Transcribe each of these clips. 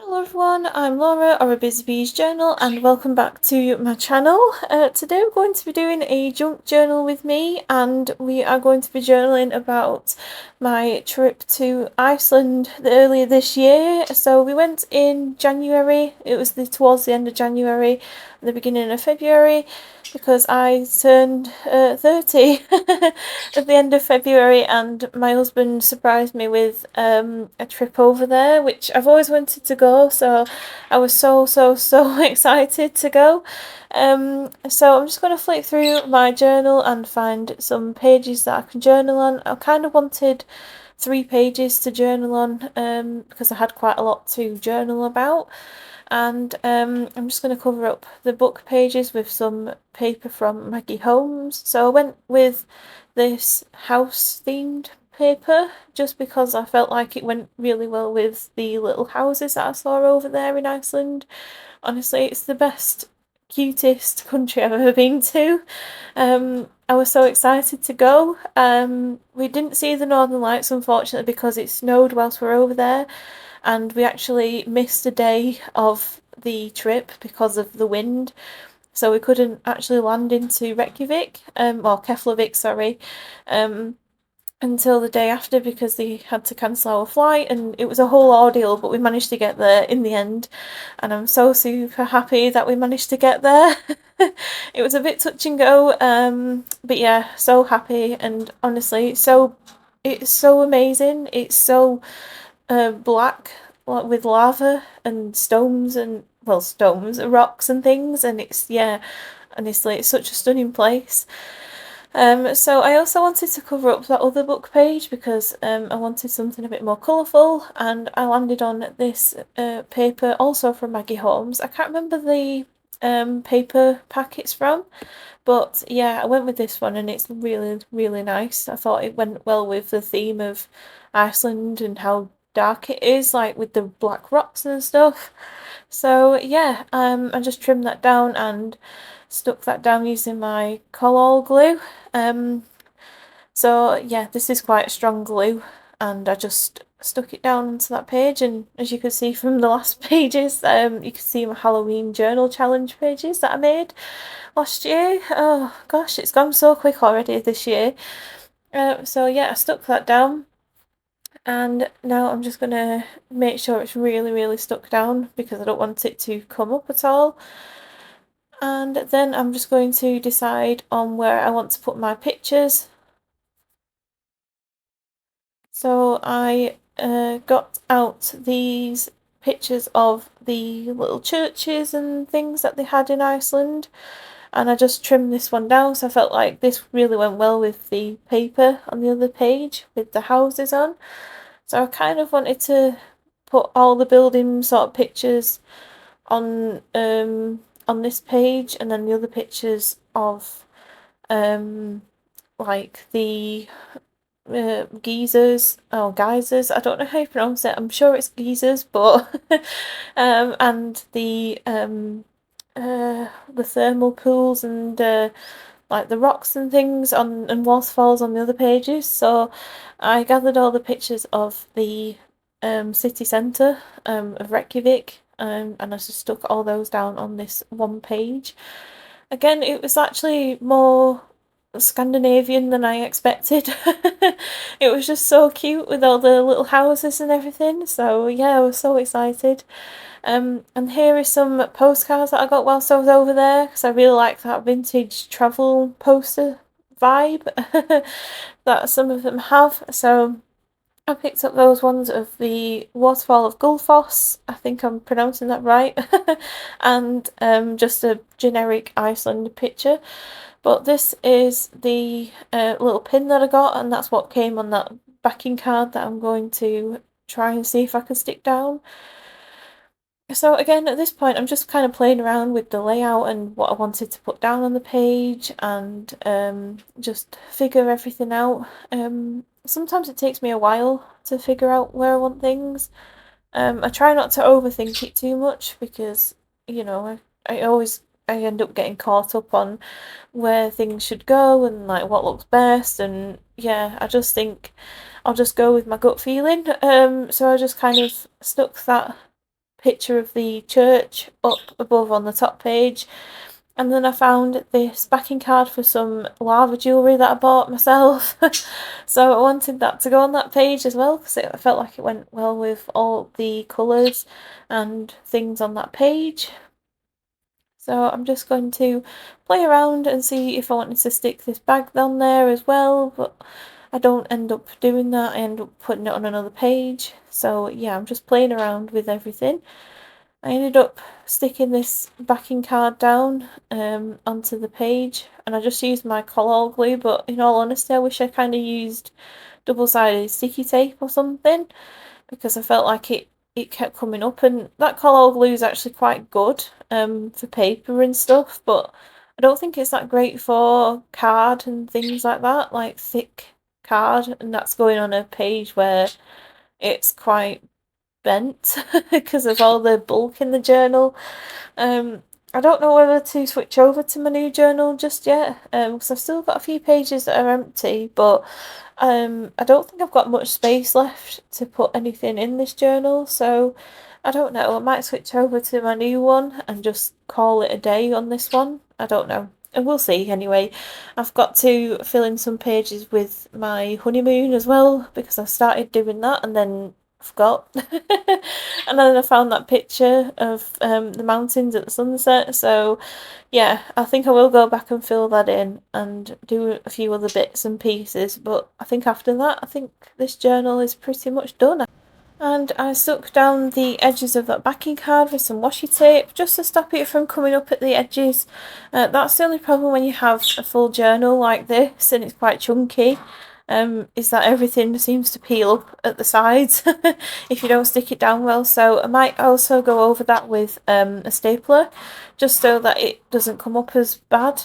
Hello everyone, I'm Laura, or a Busy Bees Journal, and welcome back to my channel. Today we're going to be doing a junk journal with me, and we are going to be journaling about my trip to Iceland earlier this year. So we went in January, it was towards the end of January, the beginning of February, because I turned 30 at the end of February, and my husband surprised me with a trip over there, which I've always wanted to go, so I was so excited to go. So I'm just going to flick through my journal and find some pages that I can journal on. I kind of wanted 3 pages to journal on because I had quite a lot to journal about. And I'm just going to cover up the book pages with some paper from Maggie Holmes. So I went with this house themed paper just because I felt like it went really well with the little houses that I saw over there in Iceland. Honestly, it's the best, cutest country I've ever been to. I was so excited to go. We didn't see the Northern Lights, unfortunately, because it snowed whilst we were over there, and we actually missed a day of the trip because of the wind. So we couldn't actually land into Reykjavik, or Keflavik, sorry, until the day after because they had to cancel our flight, and it was a whole ordeal, but we managed to get there in the end, and I'm so super happy that we managed to get there. It was a bit touch and go, but yeah, so happy, and honestly, it's so amazing. It's so black, like with lava and stones and rocks and things, and it's yeah, honestly, it's such a stunning place. So I also wanted to cover up that other book page because I wanted something a bit more colourful, and I landed on this paper also from Maggie Holmes. I can't remember the paper pack it's from, but yeah, I went with this one, and it's really nice. I thought it went well with the theme of Iceland and how dark it is, like with the black rocks and stuff. So yeah, I just trimmed that down and stuck that down using my Collall glue. So yeah, this is quite a strong glue, and I just stuck it down onto that page, and as you can see from the last pages, you can see my Halloween journal challenge pages that I made last year. Oh gosh, it's gone so quick already this year. So yeah, I stuck that down, and now I'm just gonna make sure it's really stuck down because I don't want it to come up at all. And then I'm just going to decide on where I want to put my pictures. So I got out these pictures of the little churches and things that they had in Iceland, and I just trimmed this one down, so I felt like this really went well with the paper on the other page with the houses on. So I kind of wanted to put all the building sort of pictures on this page, and then the other pictures of like the geysers, I don't know how you pronounce it, I'm sure it's geysers, but and the thermal pools and like the rocks and things on and waterfalls on the other pages. So I gathered all the pictures of the city centre of Reykjavik, and I just stuck all those down on this one page. Again, it was actually more Scandinavian than I expected. It was just so cute with all the little houses and everything. So yeah, I was so excited. And here is some postcards that I got whilst I was over there, because I really like that vintage travel poster vibe that some of them have. So I picked up those ones of the waterfall of Gullfoss, I think I'm pronouncing that right, and just a generic Iceland picture. But this is the little pin that I got, and that's what came on that backing card that I'm going to try and see if I can stick down. So again, at this point, I'm just kind of playing around with the layout and what I wanted to put down on the page, and just figure everything out. Sometimes it takes me a while to figure out where I want things. I try not to overthink it too much because, you know, I end up getting caught up on where things should go and like what looks best, and yeah, I just think I'll just go with my gut feeling. So I just kind of stuck that picture of the church up above on the top page. And then I found this backing card for some lava jewellery that I bought myself. So I wanted that to go on that page as well because I felt like it went well with all the colours and things on that page. So I'm just going to play around and see if I wanted to stick this bag down there as well, but I don't end up doing that. I end up putting it on another page. So yeah, I'm just playing around with everything. I ended up sticking this backing card down onto the page, and I just used my collall glue, but in all honesty I wish I kind of used double-sided sticky tape or something, because I felt like it kept coming up, and that collall glue is actually quite good for paper and stuff, but I don't think it's that great for card and things like that, like thick card, and that's going on a page where it's quite bent because of all the bulk in the journal. I don't know whether to switch over to my new journal just yet, because I've still got a few pages that are empty, but I don't think I've got much space left to put anything in this journal, so I don't know, I might switch over to my new one and just call it a day on this one. I don't know. And we'll see anyway. I've got to fill in some pages with my honeymoon as well, because I started doing that and then forgot. And then I found that picture of the mountains at the sunset, so yeah, I think I will go back and fill that in and do a few other bits and pieces, but I think after that, I think this journal is pretty much done. And I stuck down the edges of that backing card with some washi tape just to stop it from coming up at the edges. That's the only problem when you have a full journal like this and it's quite chunky, is that everything seems to peel up at the sides if you don't stick it down well. So I might also go over that with a stapler just so that it doesn't come up as bad.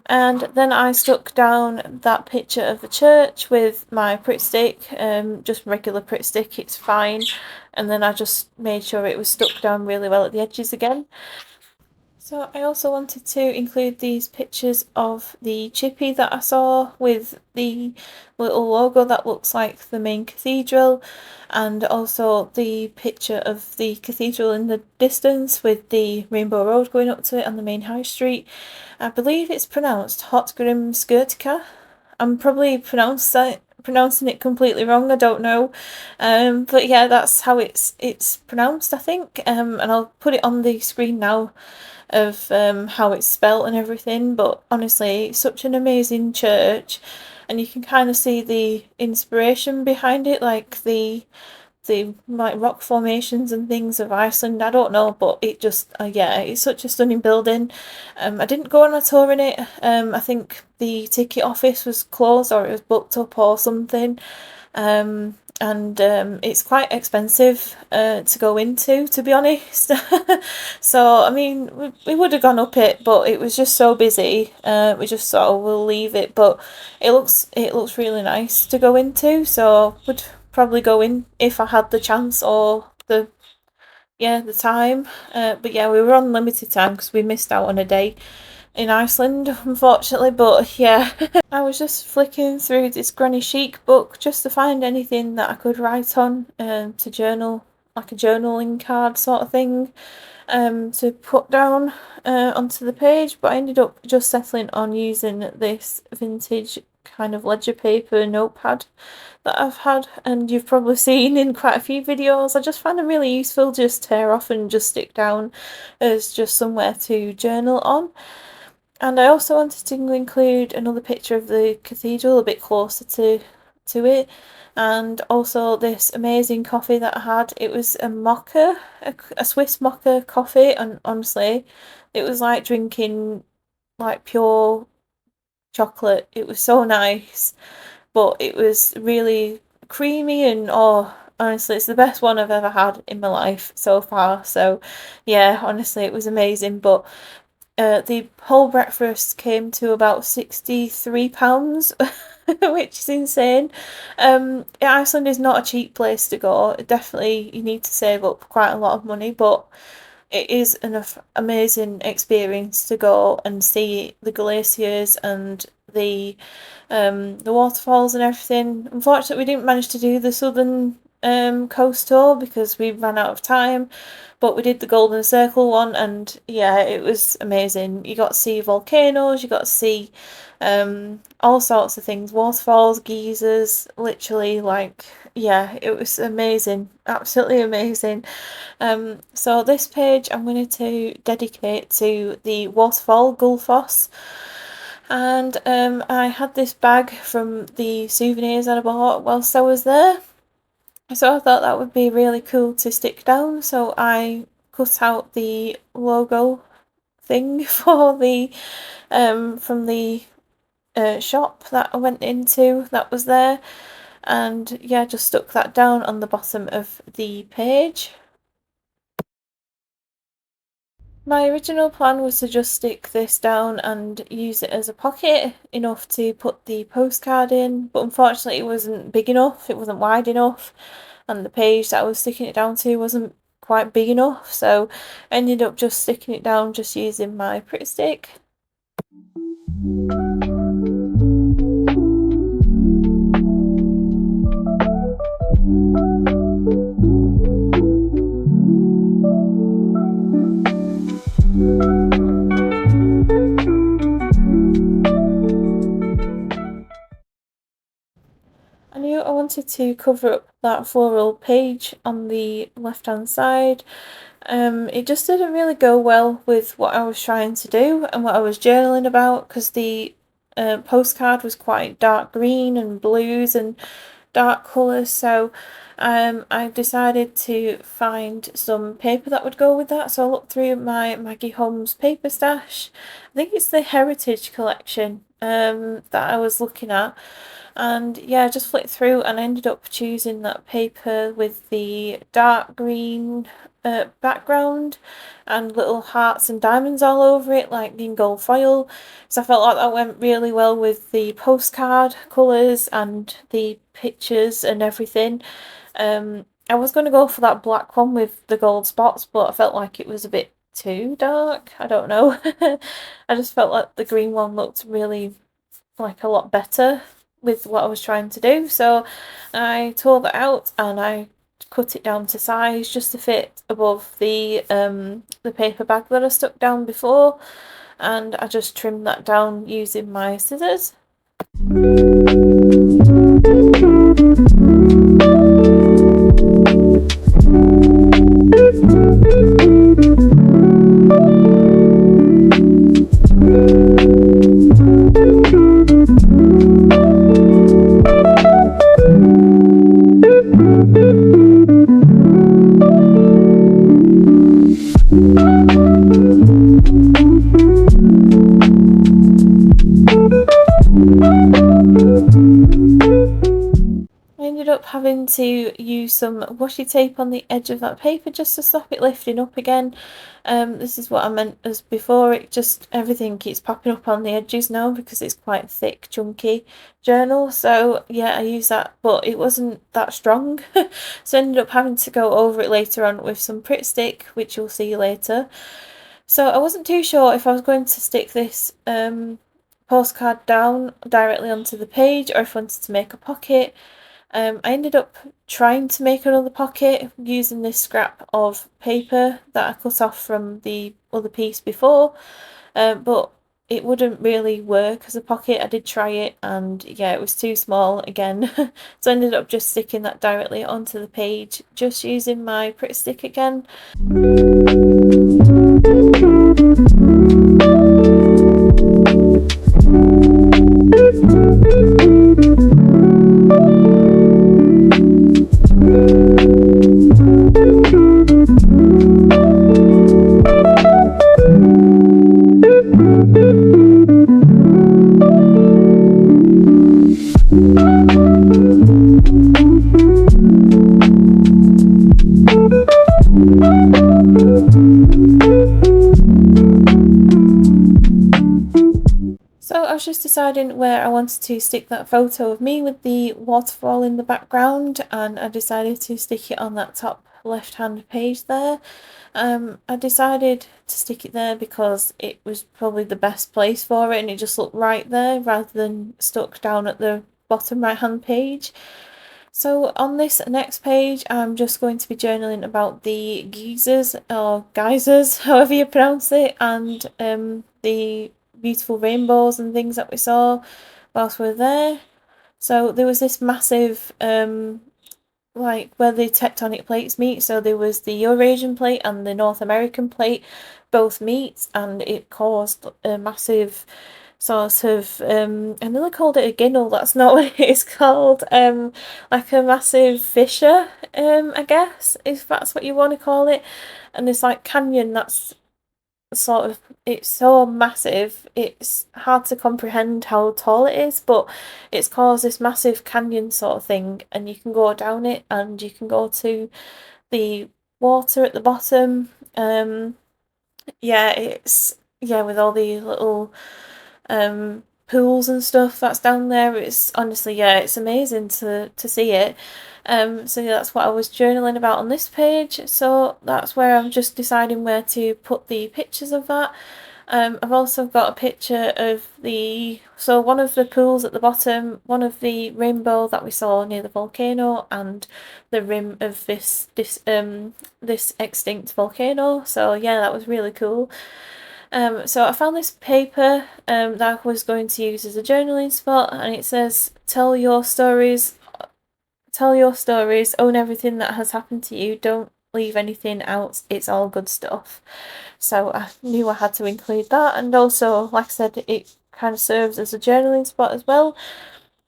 And then I stuck down that picture of the church with my Pritt stick, just regular Pritt stick, it's fine. And then I just made sure it was stuck down really well at the edges again. So I also wanted to include these pictures of the chippy that I saw with the little logo that looks like the main cathedral, and also the picture of the cathedral in the distance with the Rainbow Road going up to it on the main high street. I believe it's pronounced Hotgrim Skirtka. I'm probably pronouncing it completely wrong, I don't know. But yeah, that's how it's pronounced, I think. And I'll put it on the screen now of how it's spelt and everything, but honestly, it's such an amazing church, and you can kind of see the inspiration behind it, like the like rock formations and things of Iceland. I don't know, but it just yeah, it's such a stunning building. I didn't go on a tour in it. I think the ticket office was closed or it was booked up or something. And it's quite expensive to go into, to be honest. So I mean, we would have gone up it, but it was just so busy. We just thought, oh, we'll leave it. But it looks really nice to go into, so would probably go in if I had the chance or the time. But yeah, we were on limited time because we missed out on a day in Iceland, unfortunately, but yeah. I was just flicking through this Granny Chic book just to find anything that I could write on to journal, like a journaling card sort of thing, to put down onto the page, but I ended up just settling on using this vintage kind of ledger paper notepad that I've had and you've probably seen in quite a few videos. I just find them really useful, just tear off and just stick down as just somewhere to journal on. And I also wanted to include another picture of the cathedral a bit closer to it, and also this amazing coffee that I had. It was a mocha, a Swiss mocha coffee, and honestly, it was like drinking like pure chocolate. It was so nice, but it was really creamy and oh, honestly, it's the best one I've ever had in my life so far. So yeah, honestly, it was amazing, but the whole breakfast came to about £63, which is insane. Iceland is not a cheap place to go. Definitely, you need to save up quite a lot of money, but it is an amazing experience to go and see the glaciers and the waterfalls and everything. Unfortunately, we didn't manage to do the southern coast tour because we ran out of time, but we did the Golden Circle one, and yeah, it was amazing. You got to see volcanoes, you got to see all sorts of things, waterfalls, geysers, literally, like, yeah, it was amazing, absolutely amazing. So this page I'm going to dedicate to the waterfall Gullfoss. And I had this bag from the souvenirs that I bought whilst I was there. So I thought that would be really cool to stick down. So I cut out the logo thing for the from the shop that I went into that was there, and yeah, just stuck that down on the bottom of the page. My original plan was to just stick this down and use it as a pocket, enough to put the postcard in, but unfortunately it wasn't big enough, it wasn't wide enough, and the page that I was sticking it down to wasn't quite big enough, so I ended up just sticking it down just using my Pretty Stick. I knew I wanted to cover up that floral page on the left hand side. It just didn't really go well with what I was trying to do and what I was journaling about, because the postcard was quite dark green and blues and dark colours, so I decided to find some paper that would go with that. So I looked through my Maggie Holmes paper stash. I think it's the Heritage collection that I was looking at, and yeah, I just flicked through and I ended up choosing that paper with the dark green background and little hearts and diamonds all over it, like in gold foil. So I felt like that went really well with the postcard colours and the pictures and everything. I was going to go for that black one with the gold spots, but I felt like it was a bit too dark. I don't know. I just felt like the green one looked really like a lot better with what I was trying to do. So I tore that out and I cut it down to size just to fit above the paper bag that I stuck down before, and I just trimmed that down using my scissors. Having to use some washi tape on the edge of that paper just to stop it lifting up again. This is what I meant as before, it just, everything keeps popping up on the edges now because it's quite thick, chunky journal. So yeah, I use that, but it wasn't that strong. So I ended up having to go over it later on with some Pretty Stick, which you'll see later. So I wasn't too sure if I was going to stick this postcard down directly onto the page or if I wanted to make a pocket. I ended up trying to make another pocket using this scrap of paper that I cut off from the other piece before, but it wouldn't really work as a pocket. I did try it and yeah, it was too small again. So I ended up just sticking that directly onto the page, just using my Pretty Stick again. So I was just deciding where I wanted to stick that photo of me with the waterfall in the background, and I decided to stick it on that top left hand page there. I decided to stick it there because it was probably the best place for it and it just looked right there rather than stuck down at the bottom right hand page. So on this next page, I'm just going to be journaling about the geysers or geysers, however you pronounce it, and the beautiful rainbows and things that we saw whilst we were there. So there was this massive like where the tectonic plates meet. So there was the Eurasian plate and the North American plate both meet, and it caused a massive sort of I nearly called it a ginnel, that's not what it is called. Like a massive fissure, I guess, if that's what you want to call it. And this like canyon that's sort of, it's so massive, it's hard to comprehend how tall it is, but it's caused this massive canyon sort of thing, and you can go down it and you can go to the water at the bottom. Yeah, it's, yeah, with all the little pools and stuff that's down there. It's honestly, yeah, it's amazing to see it. So yeah, that's what I was journaling about on this page. So that's where I'm just deciding where to put the pictures of that. I've also got a picture of so one of the pools at the bottom, one of the rainbow that we saw near the volcano, and the rim of this extinct volcano. So yeah, that was really cool. So I found this paper that I was going to use as a journaling spot, and it says, tell your stories, own everything that has happened to you, don't leave anything out, it's all good stuff." So I knew I had to include that, and also, like I said, it kind of serves as a journaling spot as well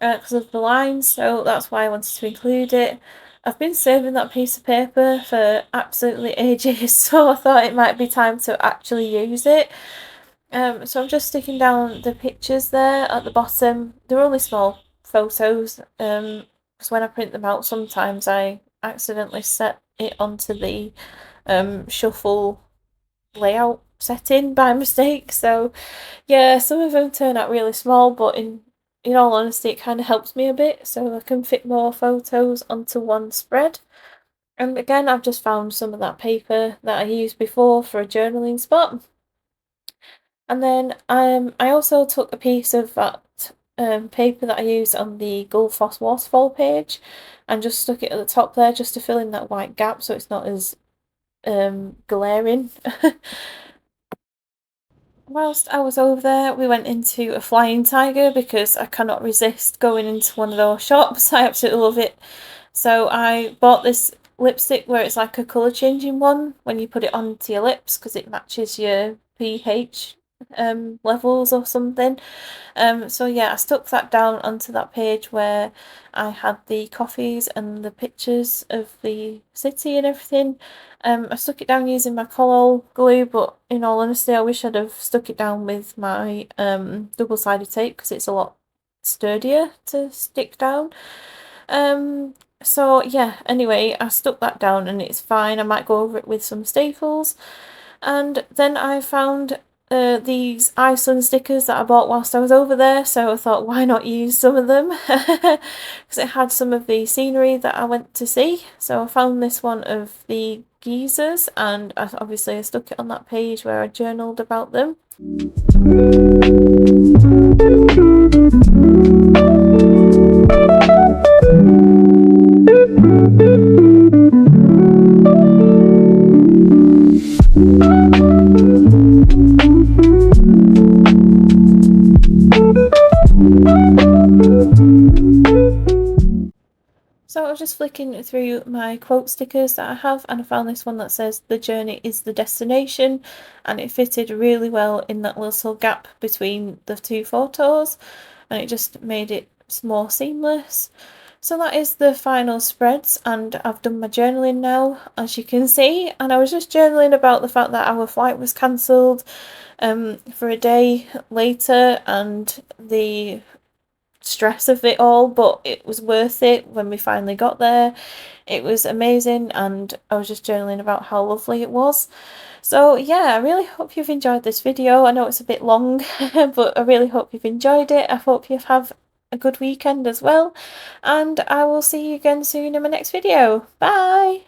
because of the lines, so that's why I wanted to include it. I've been saving that piece of paper for absolutely ages, so I thought it might be time to actually use it. So I'm just sticking down the pictures there at the bottom. They're only small photos, because when I print them out, sometimes I accidentally set it onto the shuffle layout setting by mistake. So yeah, some of them turn out really small, but in all honesty, it kind of helps me a bit so I can fit more photos onto one spread. And again, I've just found some of that paper that I used before for a journaling spot. And then I also took a piece of that paper that I used on the Gullfoss waterfall page and just stuck it at the top there just to fill in that white gap so it's not as glaring. Whilst I was over there, we went into a Flying Tiger because I cannot resist going into one of those shops. I absolutely love it. So I bought this lipstick where it's like a colour changing one when you put it onto your lips because it matches your pH levels or something. So yeah, I stuck that down onto that page where I had the coffees and the pictures of the city and everything. I stuck it down using my Collall glue, but in all honesty, I wish I'd have stuck it down with my double-sided tape because it's a lot sturdier to stick down. So yeah, anyway, I stuck that down and it's fine. I might go over it with some staples. And then I found these Iceland stickers that I bought whilst I was over there, so I thought, why not use some of them? Because it had some of the scenery that I went to see. So I found this one of the geysers, and obviously I stuck it on that page where I journaled about them. So I was just flicking through my quote stickers that I have, and I found this one that says "the journey is the destination," and it fitted really well in that little gap between the two photos, and it just made it more seamless. So that is the final spreads, and I've done my journaling now, as you can see, and I was just journaling about the fact that our flight was cancelled for a day later and the stress of it all, but it was worth it when we finally got there. It was amazing, and I was just journaling about how lovely it was. So yeah, I really hope you've enjoyed this video. I know it's a bit long, but I really hope you've enjoyed it. I hope you have a good weekend as well, and I will see you again soon in my next video. Bye!